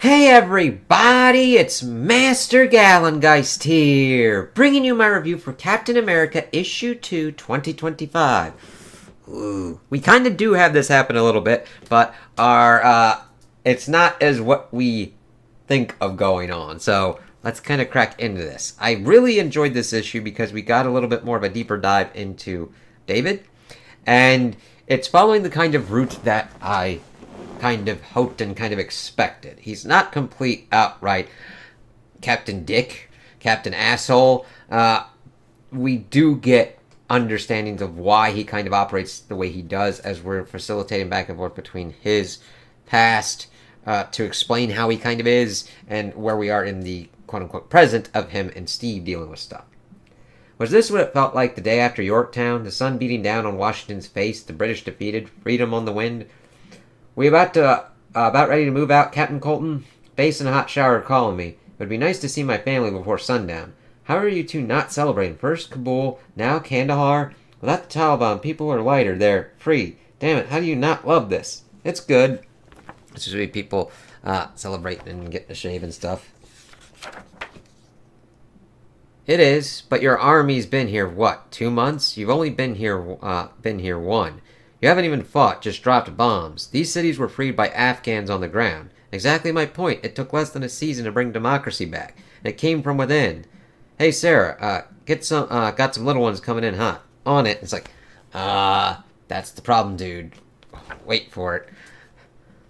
Hey everybody, it's Master Gallengeist here, bringing you my review for Captain America Issue 2 2025. Ooh, we kind of do have this happen a little bit, but it's not as what we think of going on, so let's kind of crack into this. I really enjoyed this issue because we got a little bit more of a deeper dive into David, and it's following the kind of route that I kind of hoped and kind of expected. He's not complete outright Captain Dick, Captain Asshole. We do get understandings of why he kind of operates the way he does as we're facilitating back and forth between his past to explain how he kind of is and where we are in the quote-unquote present of him and Steve dealing with stuff. Was this what it felt like the day after Yorktown? The sun beating down on Washington's face, the British defeated, freedom on the wind? We about ready to move out, Captain Colton? Base and a hot shower are calling me. It would be nice to see my family before sundown. How are you two not celebrating? First Kabul, now Kandahar. Without the Taliban, people are lighter. They're free. Damn it, how do you not love this? It's good. It's just be people celebrating and getting a shave and stuff. It is, but your army's been here, what, 2 months? You've only been here one. You haven't even fought, just dropped bombs. These cities were freed by Afghans on the ground. Exactly my point. It took less than a season to bring democracy back. And it came from within. Hey, Sarah, got some little ones coming in hot. On it. It's like, that's the problem, dude. Wait for it.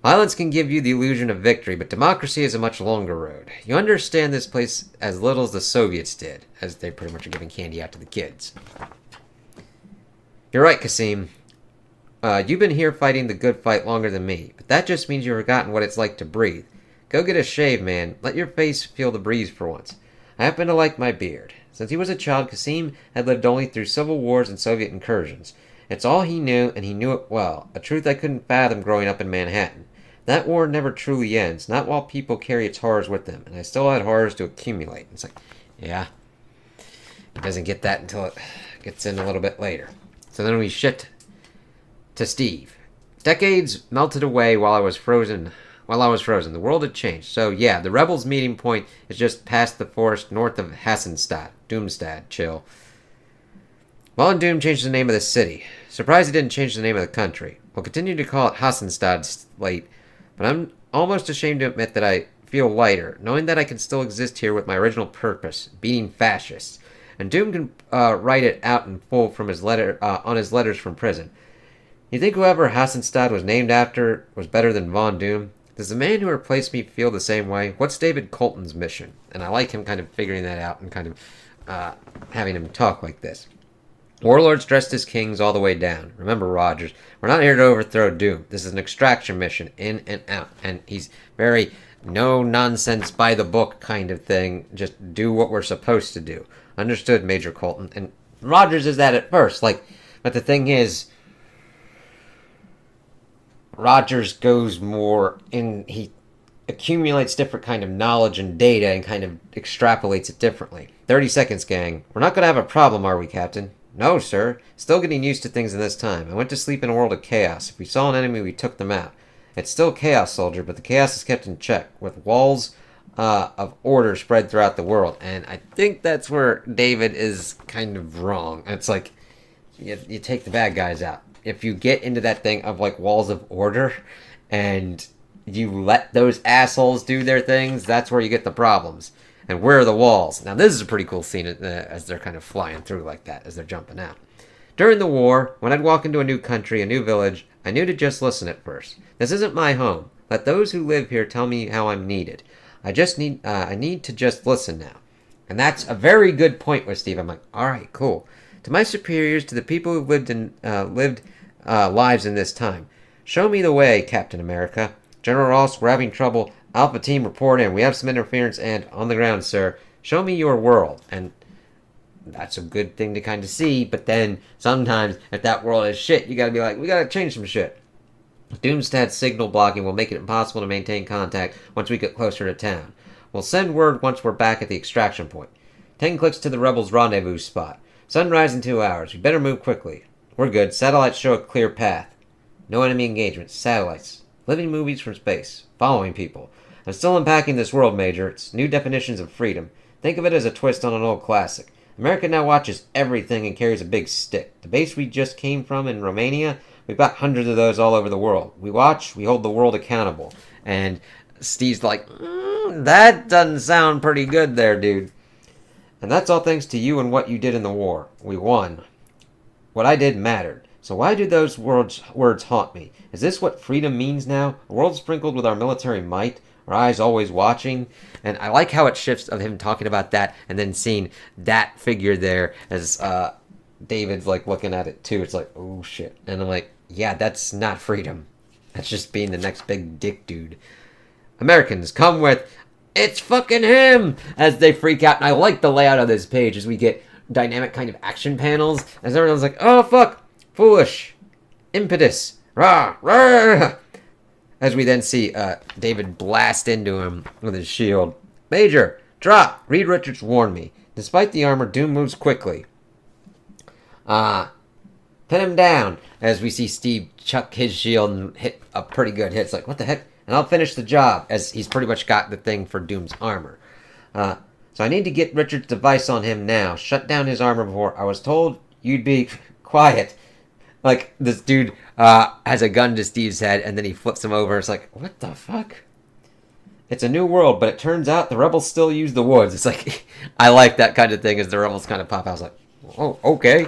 Violence can give you the illusion of victory, but democracy is a much longer road. You understand this place as little as the Soviets did, as they pretty much are giving candy out to the kids. You're right, Kasim. You've been here fighting the good fight longer than me, but that just means you've forgotten what it's like to breathe. Go get a shave, man. Let your face feel the breeze for once. I happen to like my beard. Since he was a child, Kasim had lived only through civil wars and Soviet incursions. It's all he knew, and he knew it well, a truth I couldn't fathom growing up in Manhattan. That war never truly ends, not while people carry its horrors with them, and I still had horrors to accumulate. It's like, yeah, he doesn't get that until it gets in a little bit later. So then we shift to Steve. Decades melted away while I was frozen. The world had changed. So yeah, the rebels' meeting point is just past the forest north of Hassenstadt. Doomstad. Chill. Mullen Doom changed the name of the city. Surprised he didn't change the name of the country. We'll continue to call it Hassenstadt late, but I'm almost ashamed to admit that I feel lighter, knowing that I can still exist here with my original purpose, beating fascists. And Doom can write it out in full from his on his letters from prison. You think whoever Hassenstadt was named after was better than Von Doom? Does the man who replaced me feel the same way? What's David Colton's mission? And I like him kind of figuring that out and kind of having him talk like this. Warlords dressed as kings all the way down. Remember, Rogers, we're not here to overthrow Doom. This is an extraction mission, in and out. And he's very no-nonsense, by-the-book kind of thing. Just do what we're supposed to do. Understood, Major Colton. And Rogers is that at first. But the thing is, Rogers goes more in, he accumulates different kind of knowledge and data and kind of extrapolates it differently. 30 seconds, gang. We're not going to have a problem, are we, Captain? No, sir. Still getting used to things in this time. I went to sleep in a world of chaos. If we saw an enemy, we took them out. It's still chaos, soldier, but the chaos is kept in check, with walls of order spread throughout the world. And I think that's where David is kind of wrong. It's like, you take the bad guys out. If you get into that thing of like walls of order and you let those assholes do their things, that's where you get the problems. And where are the walls? Now this is a pretty cool scene as they're kind of flying through like that, as they're jumping out. During the war, when I'd walk into a new country, a new village, I knew to just listen at first. This isn't my home. Let those who live here tell me how I'm needed. I need to just listen now. And that's a very good point with Steve. I'm like, all right, cool. To my superiors, to the people who lived lives in this time, show me the way, Captain America. General Ross, we're having trouble. Alpha Team, report in. We have some interference and on the ground, sir. Show me your world. And that's a good thing to kind of see, but then sometimes if that world is shit, you gotta be like, we gotta change some shit. Doomstad's signal blocking will make it impossible to maintain contact once we get closer to town. We'll send word once we're back at the extraction point. 10 clicks to the rebels' rendezvous spot. Sunrise in 2 hours. We better move quickly. We're good. Satellites show a clear path. No enemy engagement. Satellites. Living movies from space. Following people. I'm still unpacking this world, Major. It's new definitions of freedom. Think of it as a twist on an old classic. America now watches everything and carries a big stick. The base we just came from in Romania, we've got hundreds of those all over the world. We watch, we hold the world accountable. And Steve's like, that doesn't sound pretty good there, dude. And that's all thanks to you and what you did in the war. We won. What I did mattered. So why do those words haunt me? Is this what freedom means now? A world sprinkled with our military might? Our eyes always watching? And I like how it shifts of him talking about that and then seeing that figure there as David's like looking at it too. It's like, oh shit. And I'm like, yeah, that's not freedom. That's just being the next big dick dude. Americans, come with, it's fucking him! As they freak out. And I like the layout of this page as we get dynamic kind of action panels. As everyone's like, oh fuck, foolish, impetus, rah, rah. As we then see David blast into him with his shield. Major, drop! Reed Richards warned me. Despite the armor, Doom moves quickly. Pin him down. As we see Steve chuck his shield and hit a pretty good hit. It's like, what the heck? And I'll finish the job, as he's pretty much got the thing for Doom's armor. So I need to get Richards' device on him now. Shut down his armor before. I was told you'd be quiet. Like, this dude has a gun to Steve's head, and then he flips him over. It's like, what the fuck? It's a new world, but it turns out the rebels still use the woods. It's like, I like that kind of thing as the rebels kind of pop out. I was like, oh, okay.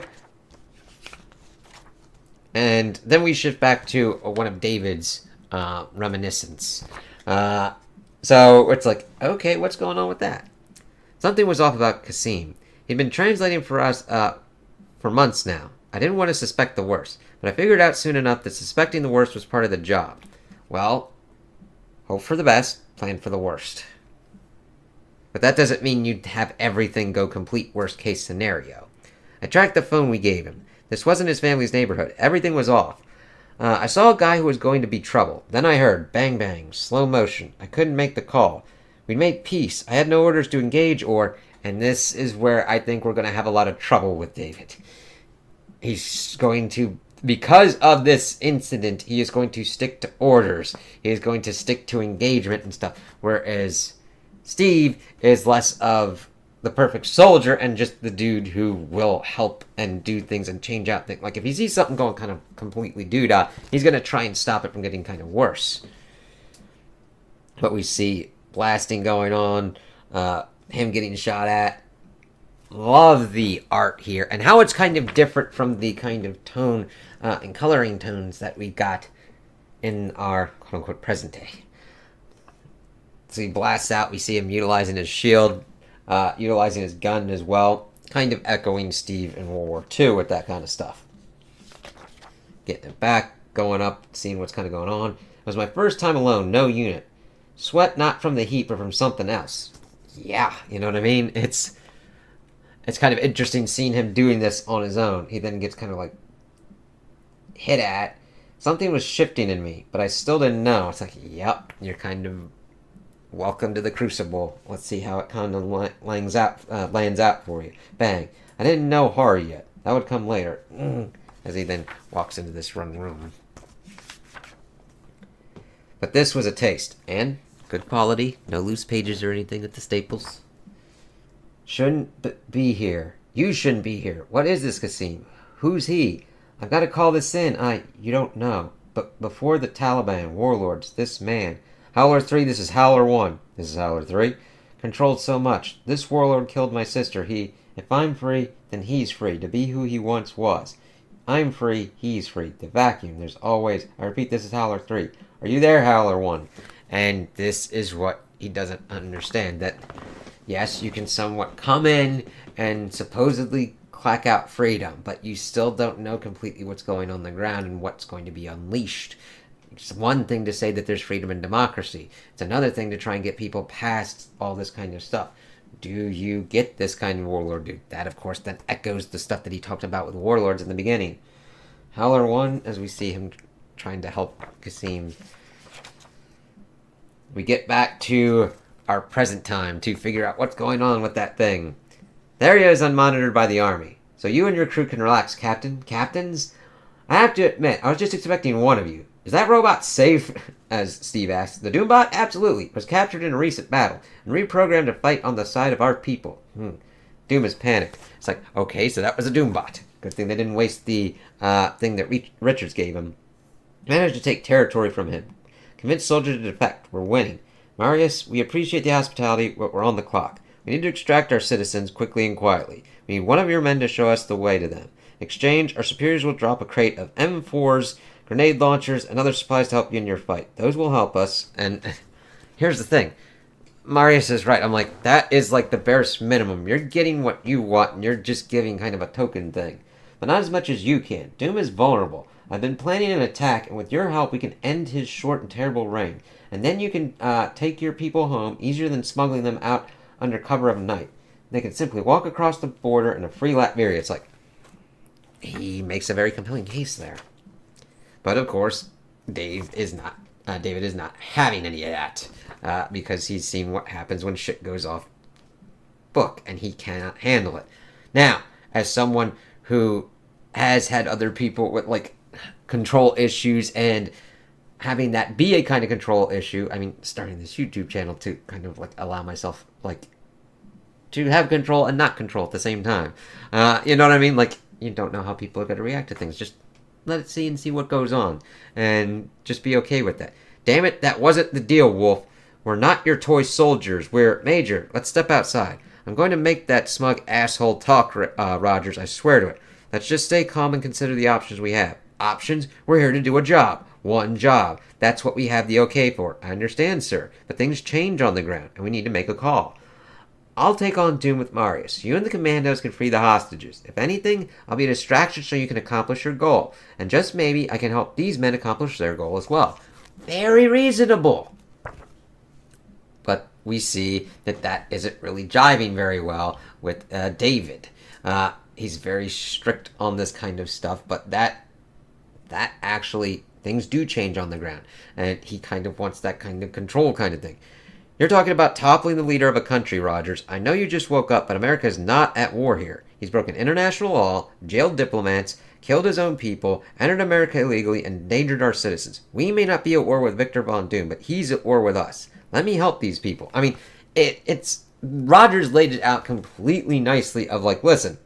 And then we shift back to one of David's reminiscence. So it's like, okay, what's going on with that? Something was off about Kasim. He'd been translating for us for months now. I didn't want to suspect the worst, but I figured out soon enough that suspecting the worst was part of the job. Well, hope for the best, plan for the worst. But that doesn't mean you'd have everything go complete worst case scenario. I tracked the phone we gave him. This wasn't his family's neighborhood. Everything was off. I saw a guy who was going to be trouble. Then I heard bang bang, slow motion. I couldn't make the call. We'd made peace. I had no orders to engage or, and this is where I think we're going to have a lot of trouble with David. He's going to, because of this incident, he is going to stick to orders. He is going to stick to engagement and stuff. Whereas Steve is less of the perfect soldier and just the dude who will help and do things and change out things. Like if he sees something going kind of completely doo-dah, he's going to try and stop it from getting kind of worse. But we see blasting going on, him getting shot at. Love the art here and how it's kind of different from the kind of tone and coloring tones that we got in our quote-unquote present day. So he blasts out. We see him utilizing his shield, utilizing his gun as well, kind of echoing Steve in World War II with that kind of stuff. Getting it back, going up, seeing what's kind of going on. It was my first time alone, no unit. Sweat not from the heat, but from something else. Yeah, you know what I mean? It's kind of interesting seeing him doing this on his own. He then gets kind of like hit at. Something was shifting in me, but I still didn't know. It's like, yep, you're kind of welcome to the crucible. Let's see how it kind of lands out for you. Bang. I didn't know horror yet. That would come later. As he then walks into this room. But this was a taste. And good quality. No loose pages or anything at the staples. Shouldn't be here. You shouldn't be here. What is this, Kasim? Who's he? I've got to call this in. You don't know. But before the Taliban, warlords, this man. Howler 3, this is Howler 1. This is Howler 3. Controlled so much. This warlord killed my sister. If I'm free, then he's free to be who he once was. I'm free, he's free. The vacuum, there's always... I repeat, this is Howler 3. Are you there, Howler 1? And this is what he doesn't understand. That, yes, you can somewhat come in and supposedly clack out freedom, but you still don't know completely what's going on the ground and what's going to be unleashed. It's one thing to say that there's freedom and democracy. It's another thing to try and get people past all this kind of stuff. Do you get this kind of warlord dude? That, of course, then echoes the stuff that he talked about with warlords in the beginning. Howler 1, as we see him trying to help Kasim. We get back to our present time to figure out what's going on with that thing. The area is unmonitored by the army, so you and your crew can relax, Captain. Captains? I have to admit, I was just expecting one of you. Is that robot safe? As Steve asked. The Doombot? Absolutely. It was captured in a recent battle and reprogrammed to fight on the side of our people. Doom is panicked. It's like, okay, so that was a Doombot. Good thing they didn't waste the thing that Richards gave him. Managed to take territory from him. Convince soldiers to defect. We're winning. Marius, we appreciate the hospitality, but we're on the clock. We need to extract our citizens quickly and quietly. We need one of your men to show us the way to them. In exchange, our superiors will drop a crate of M4s, grenade launchers, and other supplies to help you in your fight. Those will help us. And here's the thing. Marius is right. I'm like, that is like the barest minimum. You're getting what you want, and you're just giving kind of a token thing. But not as much as you can. Doom is vulnerable. I've been planning an attack, and with your help, we can end his short and terrible reign. And then you can take your people home easier than smuggling them out under cover of night. They can simply walk across the border in a free Latveria. It's like, he makes a very compelling case there. But of course, David is not having any of that because he's seen what happens when shit goes off book, and he cannot handle it. Now, as someone who has had other people with like control issues and having that be a kind of control issue, I mean, starting this YouTube channel to kind of like allow myself like to have control and not control at the same time. You know what I mean? Like, you don't know how people are going to react to things. Just let it see and see what goes on. And just be okay with that. Damn it, that wasn't the deal, Wolf. We're not your toy soldiers. We're... Major, let's step outside. I'm going to make that smug asshole talk, Rogers. I swear to it. Let's just stay calm and consider the options we have. Options? We're here to do a job. One job. That's what we have the okay for. I understand, sir. But things change on the ground, and we need to make a call. I'll take on Doom with Marius. You and the commandos can free the hostages. If anything, I'll be a distraction so you can accomplish your goal. And just maybe I can help these men accomplish their goal as well. Very reasonable. But we see that that isn't really jiving very well with David. He's very strict on this kind of stuff, but that actually, things do change on the ground. And he kind of wants that kind of control kind of thing. You're talking about toppling the leader of a country, Rogers. I know you just woke up, but America is not at war here. He's broken international law, jailed diplomats, killed his own people, entered America illegally, and endangered our citizens. We may not be at war with Victor Von Doom, but he's at war with us. Let me help these people. I mean, it's... Rogers laid it out completely nicely of like, listen,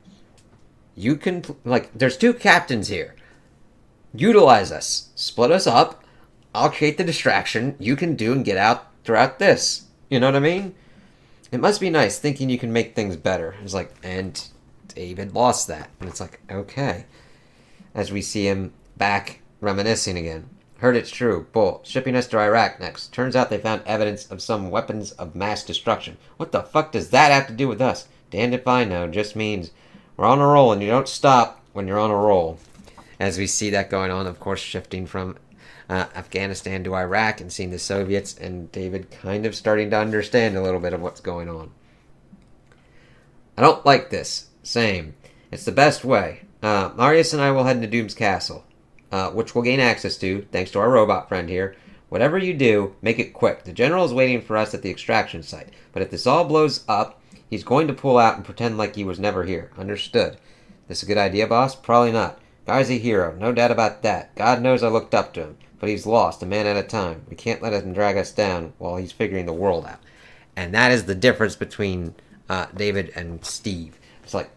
you can... Like, there's two captains here. Utilize us. Split us up. I'll create the distraction. You can do and get out throughout this. You know what I mean? It must be nice thinking you can make things better. It's like, and David lost that. And it's like, okay. As we see him back reminiscing again. Heard it's true. Bull. Shipping us to Iraq next. Turns out they found evidence of some weapons of mass destruction. What the fuck does that have to do with us? Damned if I know. Just means we're on a roll and you don't stop when you're on a roll. As we see that going on, of course, shifting from Afghanistan to Iraq and seeing the Soviets, and David kind of starting to understand a little bit of what's going on. I don't like this. Same. It's the best way. Marius and I will head into Doom's castle, which we'll gain access to, thanks to our robot friend here. Whatever you do, make it quick. The general is waiting for us at the extraction site, but if this all blows up, he's going to pull out and pretend like he was never here. Understood. This a good idea, boss? Probably not. Guy's a hero, no doubt about that. God knows I looked up to him. But he's lost, a man at a time. We can't let him drag us down while he's figuring the world out. And that is the difference between David and Steve. It's like,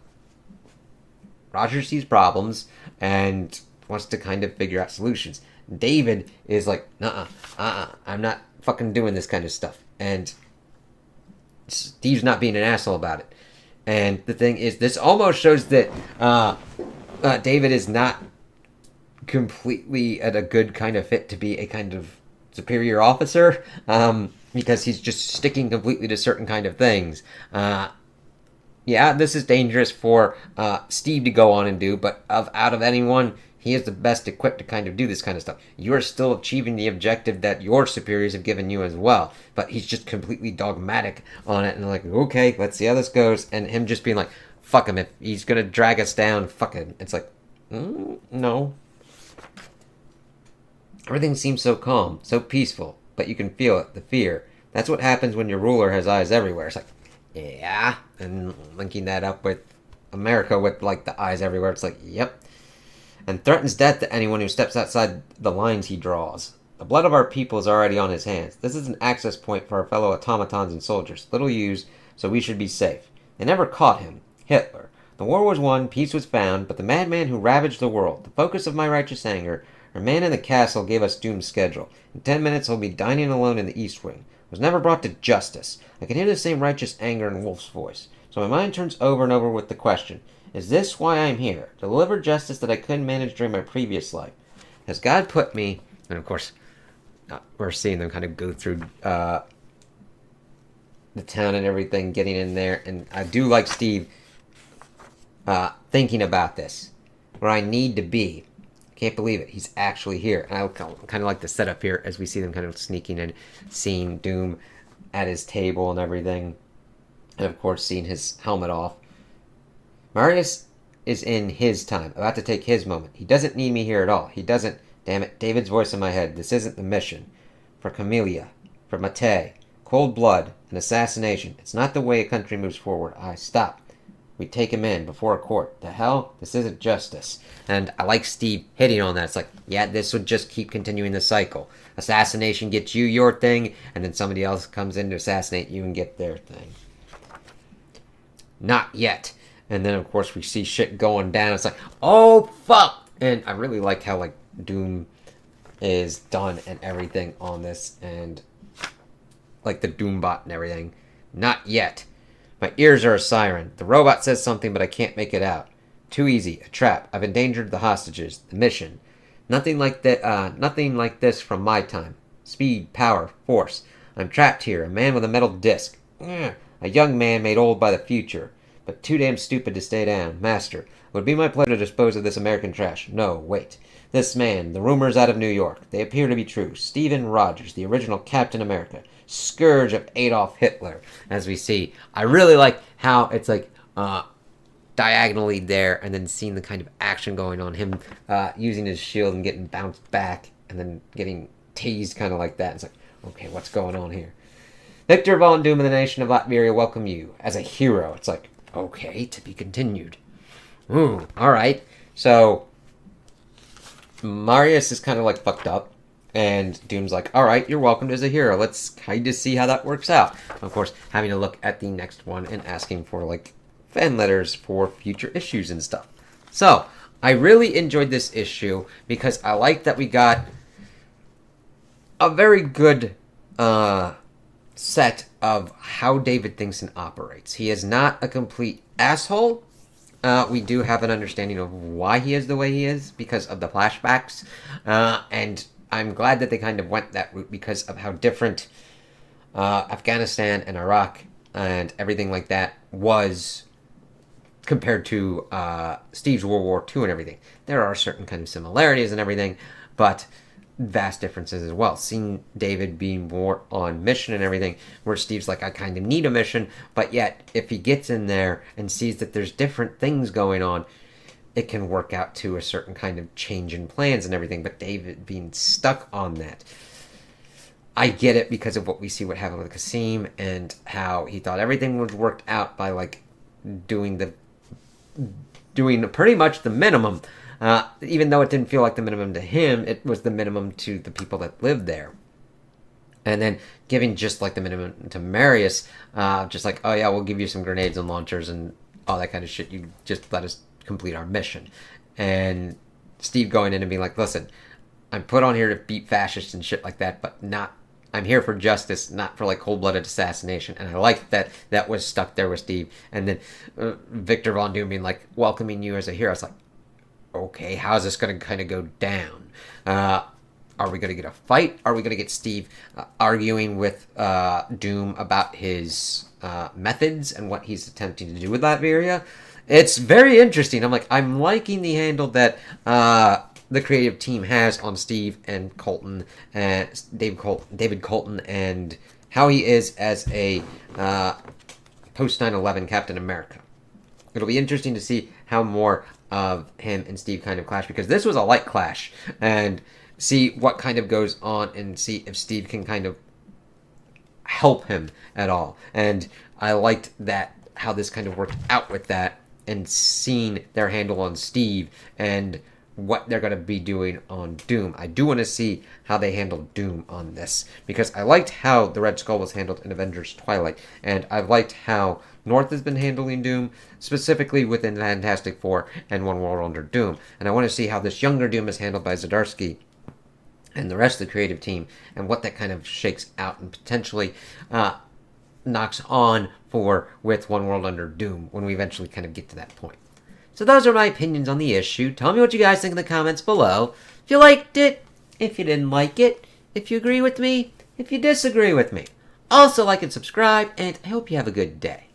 Roger sees problems and wants to kind of figure out solutions. David is like, I'm not fucking doing this kind of stuff. And Steve's not being an asshole about it. And the thing is, this almost shows that David is not completely at a good kind of fit to be a kind of superior officer, because he's just sticking completely to certain kind of things. Yeah, this is dangerous for Steve to go on and do, but out of anyone, he is the best equipped to kind of do this kind of stuff. You are still achieving the objective that your superiors have given you as well, but he's just completely dogmatic on it, and like, okay, let's see how this goes, and him just being like, fuck him, if he's gonna drag us down, fuck him. It's like, no. Everything seems so calm, so peaceful, but you can feel it, the fear. That's what happens when your ruler has eyes everywhere. It's like, yeah, and linking that up with America with, like, the eyes everywhere, it's like, yep. and threatens death to anyone who steps outside the lines he draws. The blood of our people is already on his hands. This is an access point for our fellow automatons and soldiers, little used, so we should be safe. They never caught him, Hitler. The war was won, peace was found, but the madman who ravaged the world, the focus of my righteous anger, our man in the castle gave us Doom's schedule. In 10 minutes he'll be dining alone in the East Wing. Was never brought to justice. I can hear the same righteous anger in Wolf's voice. So my mind turns over and over with the question, is this why I'm here? To deliver justice that I couldn't manage during my previous life. Has God put me... And of course, we're seeing them kind of go through the town and everything, getting in there. And I do like Steve thinking about this. Where I need to be. Can't believe it. He's actually here. And I kind of like the setup here as we see them kind of sneaking in, seeing Doom at his table and everything. And of course, seeing his helmet off. Marius is in his time, about to take his moment. He doesn't need me here at all. He doesn't. Damn it, David's voice in my head. This isn't the mission. For Camellia. For Mate. Cold blood. An assassination. It's not the way a country moves forward. I stop. We take him in before a court. The hell? This isn't justice. And I like Steve hitting on that. It's like, yeah, this would just keep continuing the cycle. Assassination gets you your thing, and then somebody else comes in to assassinate you and get their thing. Not yet. And then, of course, we see shit going down. It's like, oh, fuck! And I really like how, like, Doom is done and everything on this. And, like, the Doombot and everything. Not yet. My ears are a siren. The robot says something, but I can't make it out. Too easy. A trap. I've endangered the hostages. The mission. Nothing like that. Nothing like this from my time. Speed, power, force. I'm trapped here. A man with a metal disc. A young man made old by the future. But too damn stupid to stay down. Master, it would be my pleasure to dispose of this American trash. No, wait. This man, the rumors out of New York, they appear to be true. Stephen Rogers, the original Captain America. Scourge of Adolf Hitler, as we see. I really like how it's like diagonally there, and then seeing the kind of action going on. Him using his shield and getting bounced back, and then getting tased kind of like that. It's like, okay, what's going on here? Victor Von Doom of the nation of Latveria welcome you as a hero. It's like, okay, to be continued. Ooh, alright. So, Marius is kind of like fucked up. And Doom's like, alright, you're welcomed as a hero. Let's kind of see how that works out. Of course, having to look at the next one and asking for, like, fan letters for future issues and stuff. So, I really enjoyed this issue because I like that we got a very good set of how David thinks and operates. He is not a complete asshole. We do have an understanding of why he is the way he is because of the flashbacks. And I'm glad that they kind of went that route because of how different Afghanistan and Iraq and everything like that was compared to Steve's World War II and everything. There are certain kind of similarities and everything, but vast differences as well. Seeing David being more on mission and everything, where Steve's like, I kind of need a mission, but yet if he gets in there and sees that there's different things going on, it can work out to a certain kind of change in plans and everything, but David being stuck on that. I get it because of what we see what happened with Kasim and how he thought everything was worked out by like doing pretty much the minimum. Even though it didn't feel like the minimum to him, it was the minimum to the people that lived there. And then giving just like the minimum to Marius, just like, oh yeah, we'll give you some grenades and launchers and all that kind of shit. You just let us complete our mission. And Steve going in and being like, listen, I'm put on here to beat fascists and shit like that, but not, I'm here for justice, not for like cold-blooded assassination. And I like that that was stuck there with Steve. And then Victor Von Doom being like, welcoming you as a hero. It's like, okay, how's this going to kind of go down? Are we going to get a fight? Are we going to get Steve arguing with Doom about his methods and what he's attempting to do with Latveria? It's very interesting. I'm liking the handle that the creative team has on Steve and Colton, David Colton, and how he is as a post 9/11 Captain America. It'll be interesting to see how more of him and Steve kind of clash, because this was a light clash, and see what kind of goes on and see if Steve can kind of help him at all. And I liked that, how this kind of worked out with that, and seeing their handle on Steve and what they're going to be doing on Doom. I do want to see how they handle Doom on this, because I liked how the Red Skull was handled in Avengers Twilight, and I liked how North has been handling Doom, specifically within Fantastic Four and One World Under Doom. And I want to see how this younger Doom is handled by Zdarsky and the rest of the creative team, and what that kind of shakes out and potentially knocks on for with One World Under Doom when we eventually kind of get to that point. So those are my opinions on the issue. Tell me what you guys think in the comments below. If you liked it, if you didn't like it, if you agree with me, if you disagree with me. Also like and subscribe, and I hope you have a good day.